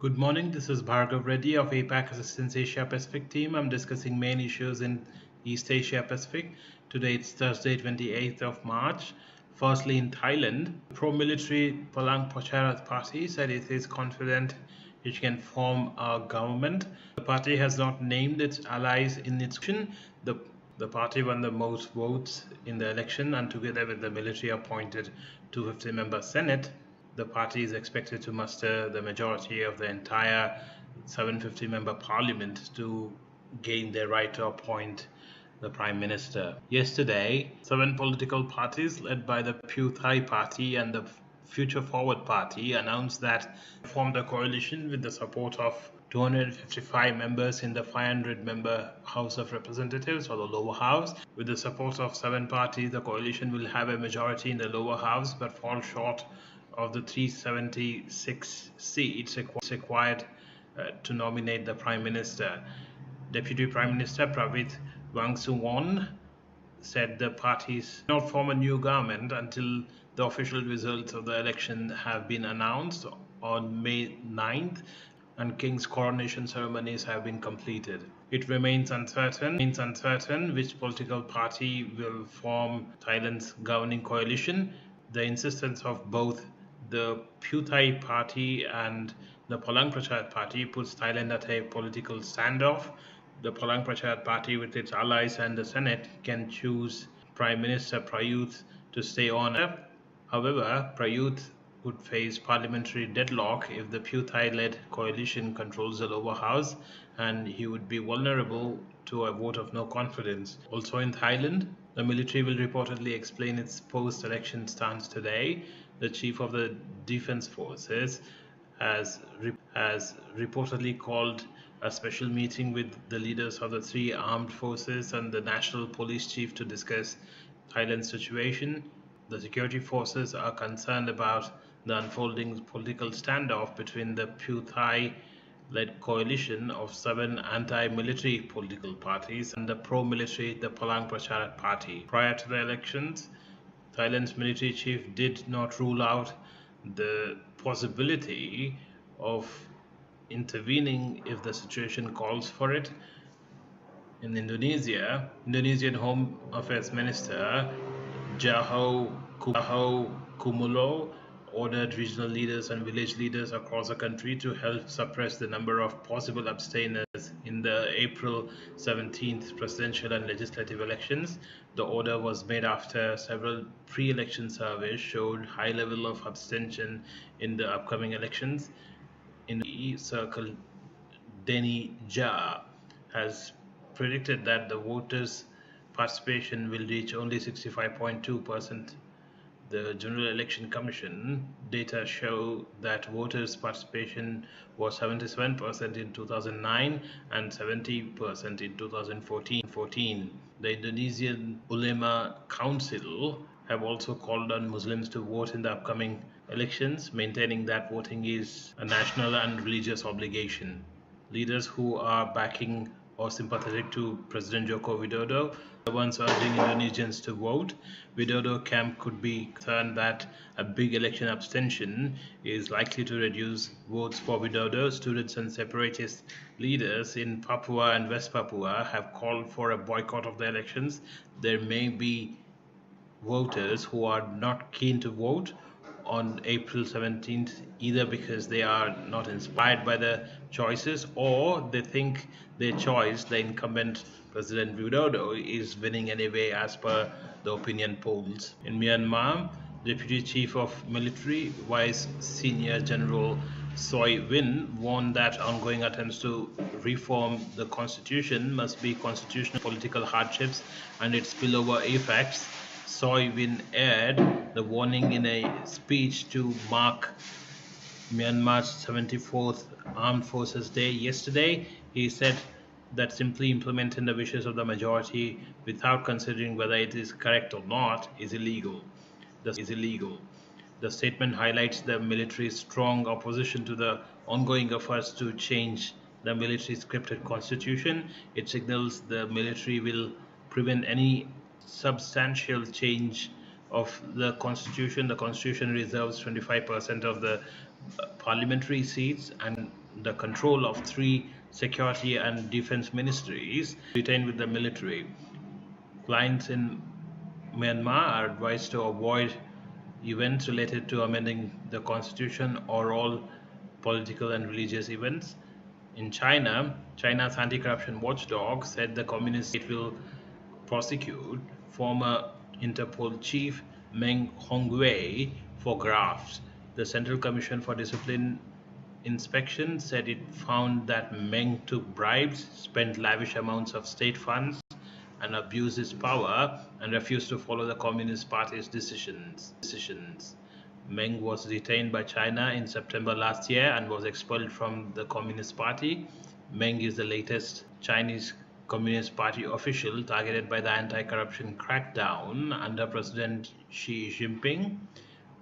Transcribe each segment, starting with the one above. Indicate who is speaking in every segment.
Speaker 1: Good morning, this is Bhargav Reddy of APAC Assistance Asia Pacific team. I'm discussing main issues in East Asia Pacific. Today it's Thursday, 28th of March. Firstly, in Thailand, the pro-military Palang Pracharat Party said it is confident it can form a government. The party has not named its allies in its election. The party won the most votes in the election, and together with the military appointed 250-member Senate, the party is expected to muster the majority of the entire 750-member parliament to gain their right to appoint the Prime Minister. Yesterday, 7 political parties led by the Pheu Thai Party and the Future Forward Party announced that they formed a coalition with the support of 255 members in the 500-member House of Representatives, or the lower house. With the support of 7 parties, the coalition will have a majority in the lower house but fall short of the 376 seats required to nominate the Prime Minister. Deputy Prime Minister Pravit Vongsuwon said the parties not form a new government until the official results of the election have been announced on May 9th and King's coronation ceremonies have been completed. It remains uncertain which political party will form Thailand's governing coalition. The insistence of both the Pheu Thai Party and the Palang Pracharat Party puts Thailand at a political standoff. The Palang Pracharat Party, with its allies and the Senate, can choose Prime Minister Prayut to stay on. However, Prayut would face parliamentary deadlock if the Pheu Thai-led coalition controls the lower house, and he would be vulnerable to a vote of no confidence. Also in Thailand, the military will reportedly explain its post-election stance today. The chief of the defense forces has reportedly called a special meeting with the leaders of the 3 armed forces and the national police chief to discuss Thailand's situation. The security forces are concerned about the unfolding political standoff between the Pheu Thai-led coalition of 7 anti-military political parties and the pro-military, the Palang Pracharat Party. Prior to the elections, Thailand's military chief did not rule out the possibility of intervening if the situation calls for it. In Indonesia, Indonesian Home Affairs Minister Jaho Kumulo ordered regional leaders and village leaders across the country to help suppress the number of possible abstainers in the April 17th presidential and legislative elections. The order was made after several pre-election surveys showed high level of abstention in the upcoming elections. In the circle, Denny Ja has predicted that the voters' participation will reach only 65.2%. The General Election Commission data show that voters' participation was 77% in 2009 and 70% in 2014. The Indonesian Ulema Council have also called on Muslims to vote in the upcoming elections, maintaining that voting is a national and religious obligation. Leaders who are backing or sympathetic to President Joko Widodo, the ones urging Indonesians to vote. Widodo camp could be concerned that a big election abstention is likely to reduce votes for Widodo. Students and separatist leaders in Papua and West Papua have called for a boycott of the elections. There may be voters who are not keen to vote on April 17th, either because they are not inspired by the choices or they think their choice, the incumbent President Widodo, is winning anyway as per the opinion polls. In Myanmar, Deputy Chief of Military Vice Senior General Soy Win warned that ongoing attempts to reform the constitution must be constitutional political hardships and its spillover effects. Soy Win aired the warning in a speech to mark Myanmar's 74th Armed Forces Day yesterday. He said that simply implementing the wishes of the majority without considering whether it is correct or not is illegal. The statement highlights the military's strong opposition to the ongoing efforts to change the military's scripted constitution. It signals the military will prevent any substantial change of the constitution. The constitution reserves 25% of the parliamentary seats, and the control of 3 security and defense ministries retained with the military. Clients in Myanmar are advised to avoid events related to amending the constitution or all political and religious events. In China, China's anti-corruption watchdog said the communist state will prosecute former Interpol chief Meng Hongwei for graft. The Central Commission for Discipline Inspection said it found that Meng took bribes, spent lavish amounts of state funds, and abused his power and refused to follow the Communist Party's decisions. Meng was detained by China in September last year and was expelled from the Communist Party. Meng is the latest Chinese Communist Party official targeted by the anti-corruption crackdown under President Xi Jinping.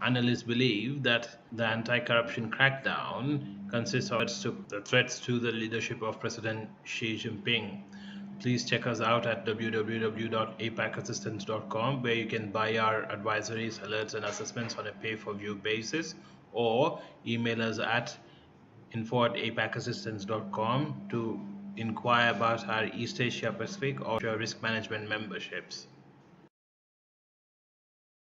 Speaker 1: Analysts believe that the anti-corruption crackdown consists of threats to the leadership of President Xi Jinping. Please check us out at www.apacassistance.com, where you can buy our advisories, alerts, and assessments on a pay-for-view basis, or email us at info@apacassistance.com to inquire about our East Asia Pacific or risk management memberships.